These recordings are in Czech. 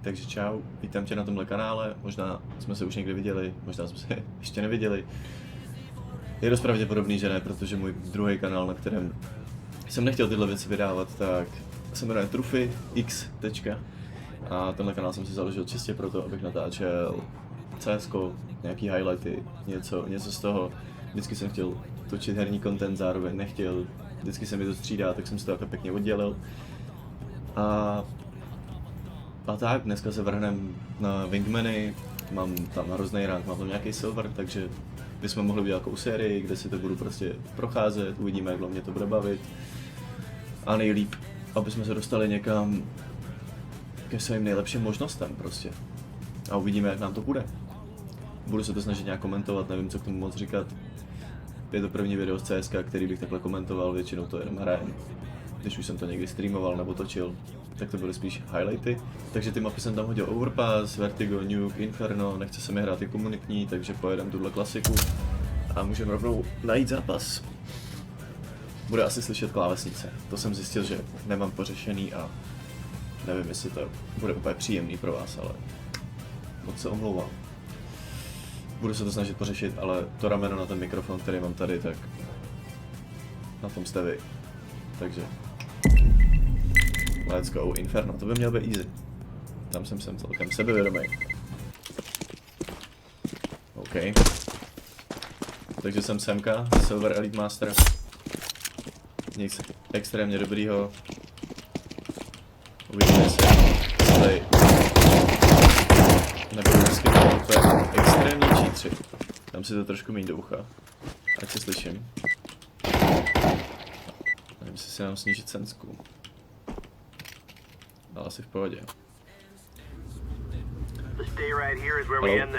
Takže čau, vítám tě na tomhle kanále, možná jsme se už někdy viděli, možná jsme se ještě neviděli. Je dost pravděpodobný, že ne, protože můj druhý kanál, na kterém jsem nechtěl tyhle věci vydávat, tak se jmenuje Trufy X. A tenhle kanál jsem si založil čistě proto, abych natáčel CSko, nějaký highlighty, něco z toho. Vždycky jsem chtěl točit herní content, zároveň nechtěl, vždycky se mi to střídá, tak jsem si to takhle pěkně oddělil. A tak, dneska se vrhnem na Wingmany, mám tam hrozný rank, mám tam nějaký silver, takže bychom mohli udělat nějakou sérii, kde si to budu prostě procházet, uvidíme, jak mě to bude bavit. A nejlíp, aby jsme se dostali někam ke svým nejlepším možnostem prostě. A uvidíme, jak nám to bude. Budu se to snažit nějak komentovat, nevím, co k tomu moc říkat. Je to první video z CSK, který bych takhle komentoval, většinou to jenom hrajem. Když už jsem to někdy streamoval nebo točil, tak to byly spíš highlighty. Takže ty mapy jsem tam hodil Overpass, Vertigo, Nuke, Inferno, nechce se mi hrát i komunitní, takže pojedem tuhle klasiku a můžeme rovnou najít zápas. Bude asi slyšet klávesnice, to jsem zjistil, že nemám pořešený a nevím, jestli to bude úplně příjemný pro vás, ale moc se omlouvám. Budu se to snažit pořešit, ale to rameno na ten mikrofon, který mám tady, tak na tom jste vy. Takže let's go, Inferno, to by měl být easy. Tam jsem celkem sebevědomý. OK. Takže jsem Semka, Silver Elite Master. Nic extrémně dobrýho. Uvidíme, jestli tady nebudu skipovat úplně extrémní cheatři. Dám si to trošku méně do ucha, ať se slyším. Nevím, jestli si mám snížit sensku. Ale asi v pohodě. Hello.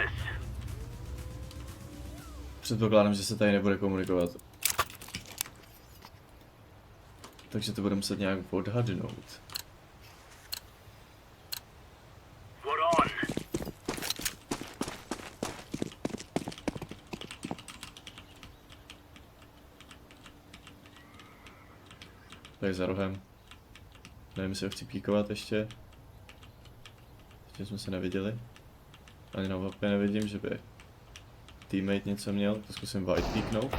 Předpokládám, že se tady nebude komunikovat. Takže to budeme muset nějak odhadnout. Tady za rohem. Nevím, jestli ho chci píkovat ještě. Ještě jsme se neviděli. Ani na mapě nevidím, že by teammate něco měl. To zkusím white píknout.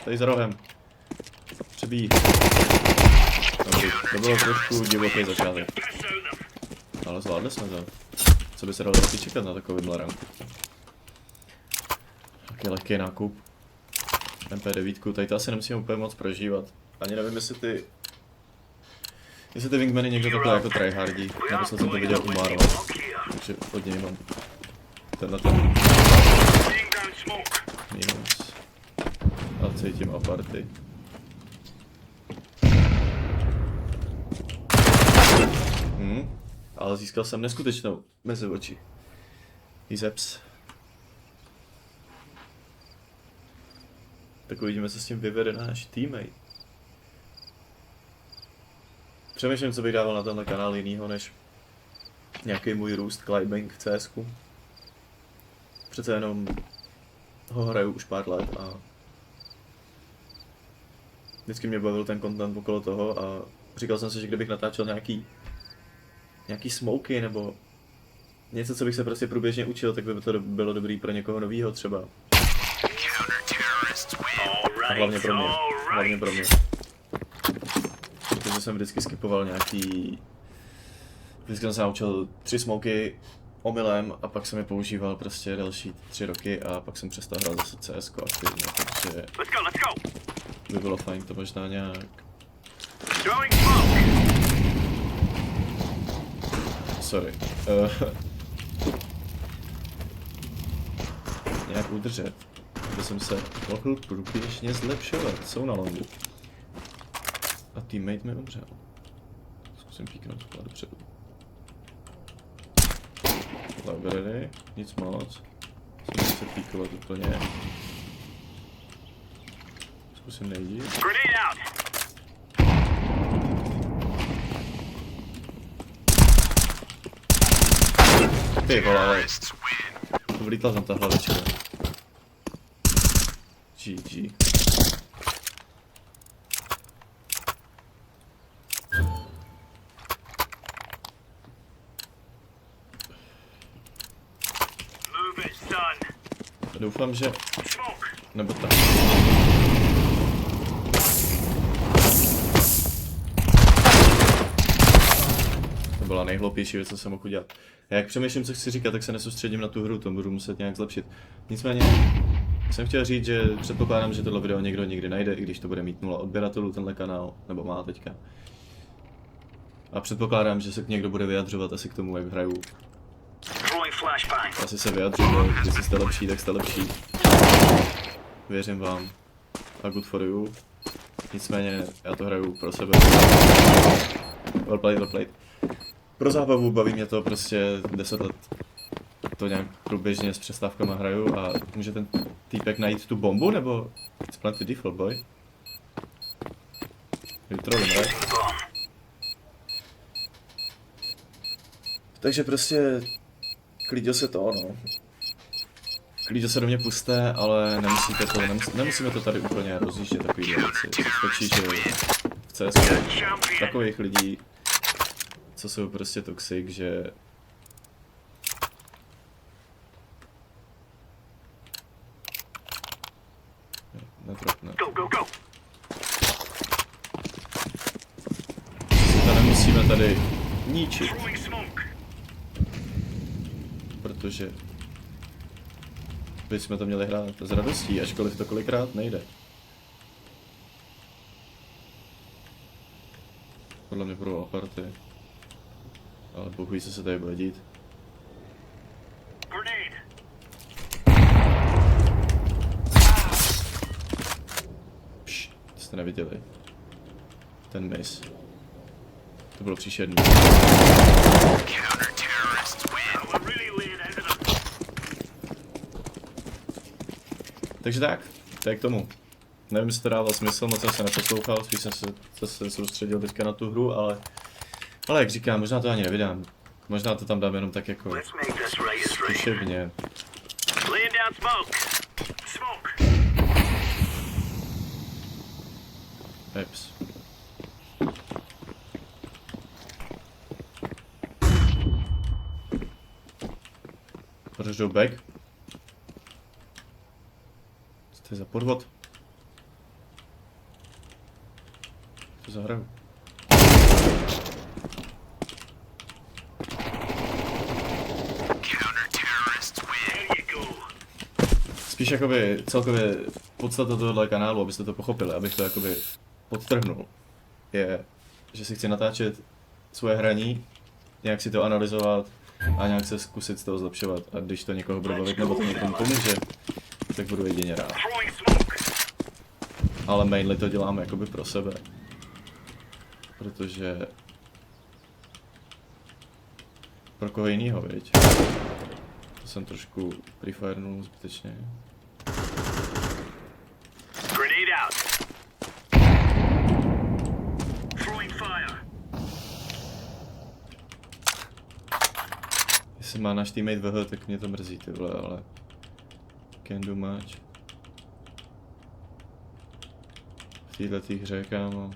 Tady za rohem. Přebíjí. Dobrý. To bylo trošku divoký začátek. Ale zvládli jsme to. Co by se dalo taky čekat na takovým ranku. Taky lehký nákup. MP9, tady to asi nemusím úplně moc prožívat. Ani nevím, jestli ty Wingmany někdo takhle jako tryhardí. Naposled jsem to viděl u Marva. Takže od něj mám tenhle ten minus. A cítím aparty. Ale získal jsem neskutečnou mezi oči. Izeps. Tak uvidíme, co s tím vyvede náš teammate. Přemýšlím, co bych dával na tenhle kanál jinýho, než nějaký můj růst climbing v CSku. Přece jenom ho hraju už pár let a vždycky mě bavil ten content okolo toho a říkal jsem si, že kdybych natáčel nějaký smoky nebo něco, co bych se prostě průběžně učil, tak by to bylo dobrý pro někoho novýho třeba. A hlavně pro mě. Protože jsem vždycky skipoval vždycky jsem se naučil 3 smoky omylem a pak jsem je používal prostě další 3 roky a pak jsem přestal hrát zase CSko aktivně, takže by bylo fajn to možná nějak sorry. Nějak udržet, aby jsem se mohl průběžně zlepšovat. Jsou na longu. A teammate mi umřel. Zkusím píknout takhle dopředu. Library, nic moc. Jsem se píkovat úplně. Zkusím nejdít. Ty vole, ale vlítla tam ta hlavička. GG. Doufám, že... Nebo tak. To byla nejhloupější věc, co jsem mohl udělat. Já jak přemýšlím, co chci říkat, tak se nesoustředím na tu hru, to budu muset nějak zlepšit. Nicméně jsem chtěl říct, že předpokládám, že tohle video někdo někdy najde, i když to bude mít 0 odběratelů tenhle kanál, nebo má teďka. A předpokládám, že se někdo bude vyjadřovat asi k tomu, jak hraju. Asi se vyjadřuje, jestli jste lepší, tak jste lepší. Věřím vám. A good for you. Nicméně já to hraju pro sebe. Well played, well played. Pro zábavu baví mě to prostě 10 let. To nějak průběžně s přestávkama hraju a může ten týpek najít tu bombu, nebo it's plenty default boy? Trolling, right? Takže prostě klidil se to, no. Klidil se do mě pusté, ale nemusíte to, nemusíme to tady úplně rozjíždět takový věci. Stačí, že v CS takových lidí, co jsou prostě toxic, že netrapne. To nemusíme tady ničit. Protože bychom to měli hrát s radostí, ačkoliv to kolikrát nejde. Podle mě budou aparty. Ale Bůh ví, co se tady bude dít. Pš, to jste neviděli. Ten miss. To bylo příšerný. Takže tak, to je k tomu. Nevím, jestli to dávalo smysl, moc jsem se neposlouchal, spíš jsem se soustředil teďka na tu hru, ale jak říkám, možná to ani nevydám. Možná to tam dám jenom tak jako zkušebně. Eps. Proč jdou back? Co to je za podvod? Co za hru? Spíš jakoby celkově podstata tohohle kanálu, abyste to pochopili, abych to jakoby podtrhnul, je, že si chci natáčet svoje hraní, nějak si to analyzovat a nějak se zkusit z toho zlepšovat. A když to někoho bude bavit nebo to někomu pomůže, tak budu jedině rád. Ale mainly to dělám jakoby pro sebe. Protože... Pro koho jinýho, viď? To jsem trošku prefirnul zbytečně. Jestli má náš teammate VH, tak mě to mrzí, ty vole, ale... Can do much. V této hře, kámo.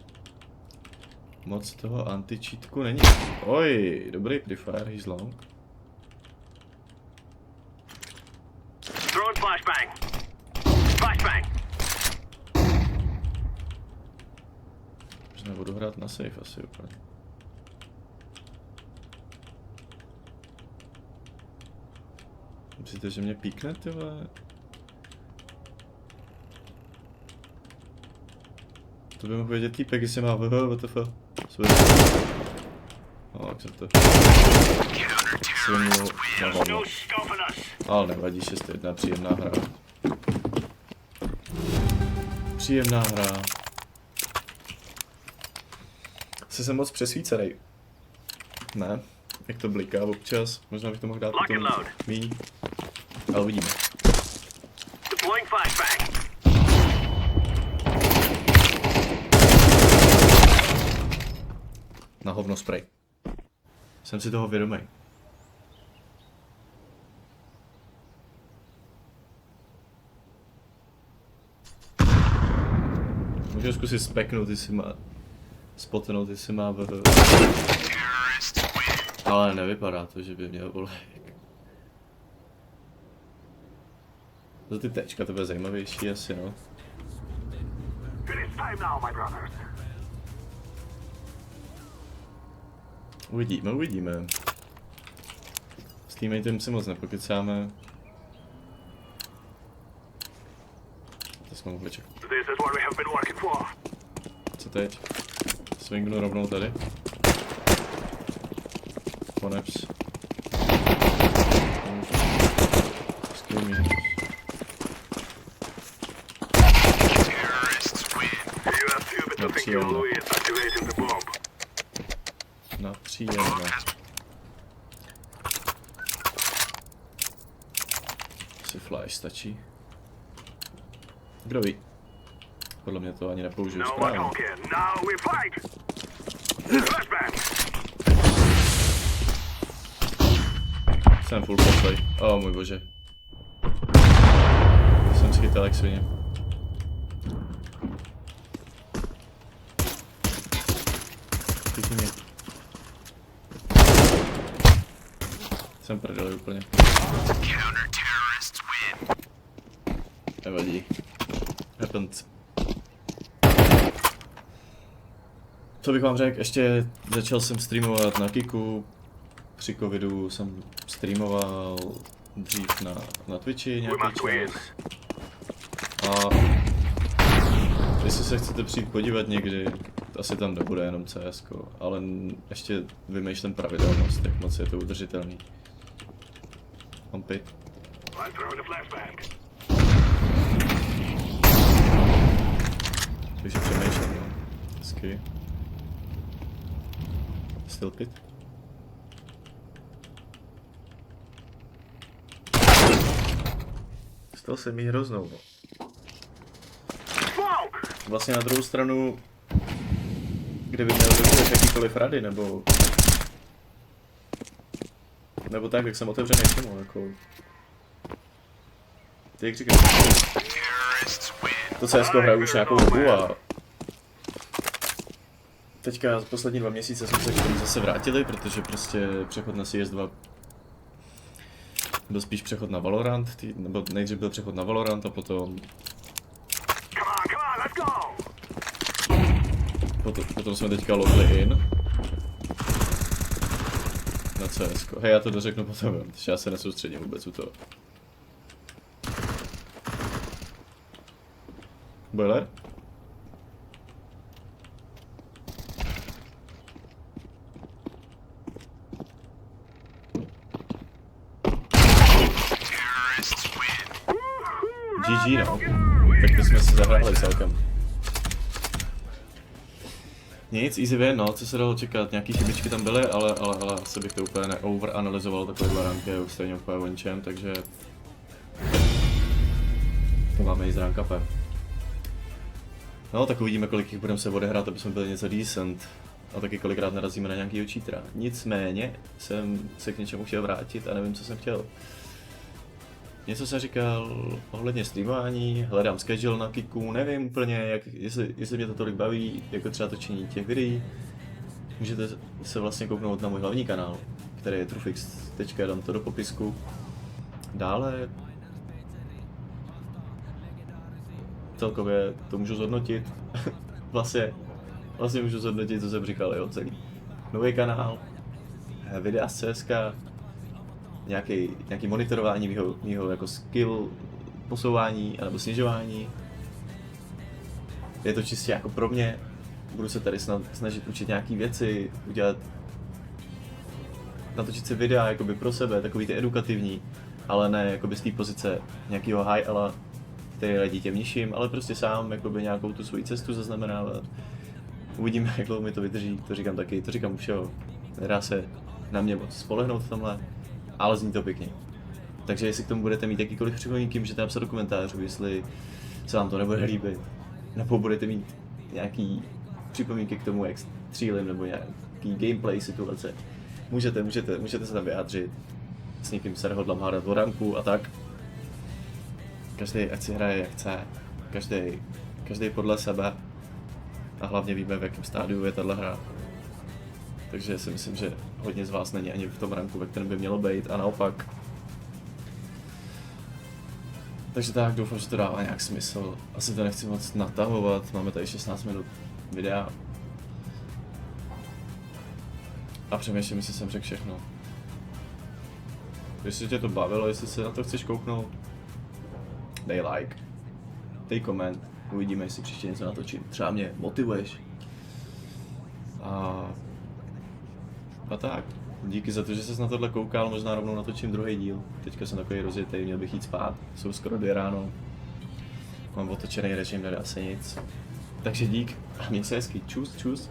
Moc toho anti-cheatku není. Oj, dobrý prefire, he's long. Možná budu hrát na safe asi úplně. Myslíte, že mě píkne, ty vole? To by mohl vědět týpek, jestli má VH, WTF. No, jak jsem to... Svinul na hovno. Ale nevadí, 6-1, příjemná hra. Příjemná hra. Jsem moc přesvícenej. Ne, jak to bliká občas, možná bych to mohl dát potom míň. Ale uvidíme. Na hovno spray. Jsem si toho vědomý. Můžu zkusit speknout, jestli má... Spotnout, jestli má ale nevypadá to, že by měl volejk. Za ty tečka to bude zajímavější asi, no. Uvidíme. S teammatem si moc nepokecáme. To jsme mohli čekat. Co teď? Swingnu rovnou tady. Poneps. Skvělý. Napříjemno. Si flash stačí. Kdo ví? Podle mě to ani nepoužiju správně. Jsem full play. Oh můj bože. Jsem schytal jak svině. Chytí mě. Jsem prdeli úplně. Nevadí. Happens. Co bych vám řekl, ještě začal jsem streamovat na Kiku. Při covidu jsem streamoval dřív na Twitchi nějaký čas. A jestli se chcete přijít podívat někdy, asi tam nebude jenom CS, ale ještě vymýšlím pravidelnost, jak moc je to udržitelný. Mám pit. Takže přemýšlím, no. Hezky. Still pit. Stal jsem jí hroznou, no. Vlastně na druhou stranu, kdyby měl dokonce jakýkoliv rady, nebo tak, jak jsem otevřený k tomu, jako... Ty jak říkáš, to CS:GO hraju už nějakou dobu a... Teďka poslední 2 měsíce jsme se k tomu zase vrátili, protože prostě přechod na CS2 byl spíš přechod na Valorant, nebo nejdřív byl přechod na Valorant a potom jsme teďka logli in na CS:GO. Hej, já to dořeknu potom, protože já se nesoustředím vůbec u toho. Boiler? GG, no. Tak to jsme si zahráli celkem. Nic, easy win, no, co se dalo čekat, nějaký chybičky tam byly, ale asi bych to úplně neoveranalyzoval, takovýhle rank je už stejně úplně o ničem, takže... To máme i z rank upem. No, tak uvidíme, kolik jich budeme se odehrát, aby jsme byli něco decent. A taky kolikrát narazíme na nějakýho cheatera. Nicméně jsem se k něčemu chtěl vrátit a nevím, co jsem chtěl. Něco jsem říkal ohledně streamování, hledám schedule na Kiku, nevím úplně, jestli mě to tolik baví, jako třeba točení těch videí. Můžete se vlastně kouknout na můj hlavní kanál, který je Trufix, dám to do popisku. Dále celkově to můžu zhodnotit, vlastně můžu zhodnotit, co jsem říkal, jo, celý. Nový kanál, videa z CSK, nějaký monitorování mýho jako skill posouvání nebo snižování. Je to čistě jako pro mě, budu se tady snažit učit nějaký věci, natočit si videa jakoby pro sebe, takový ty edukativní, ale ne jakoby z té pozice nějakého high ela, který radí těm nižším, ale prostě sám jakoby nějakou tu svoji cestu zaznamenávat. Uvidíme, jak dlouho mi to vydrží, to říkám taky, to říkám všeho. Nedá se na mě moc spolehnout v tomhle, ale zní to pěkně. Takže jestli k tomu budete mít jakýkoliv připomínky, můžete napsat do komentářů, jestli se vám to nebude líbit, nebo budete mít nějaký připomínky k tomu, jak střílím, nebo nějaký gameplay situace. Můžete se tam vyjádřit, s někým se nehodlám hádat o ranku a tak. Každý ať si hraje jak chce, každý podle sebe a hlavně víme, v jakém stádiu je tahle hra. Takže si myslím, že hodně z vás není ani v tom ranku, ve kterém by mělo být a naopak. Takže tak, doufám, že to dává nějak smysl. Asi to nechci moc natahovat, máme tady 16 minut videa. A přemýšlím, jestli jsem řekl všechno. Jestli tě to bavilo, jestli se na to chceš kouknout, dej like, dej koment, uvidíme, jestli příště něco natočím. Třeba mě motivuješ. A tak, díky za to, že ses na tohle koukal, možná rovnou natočím druhý díl. Teďka jsem takový rozjetý, měl bych jít spát, jsou skoro 2 ráno. Mám otočený režim, nedá se nic. Takže dík a měj se hezky, čus, čus.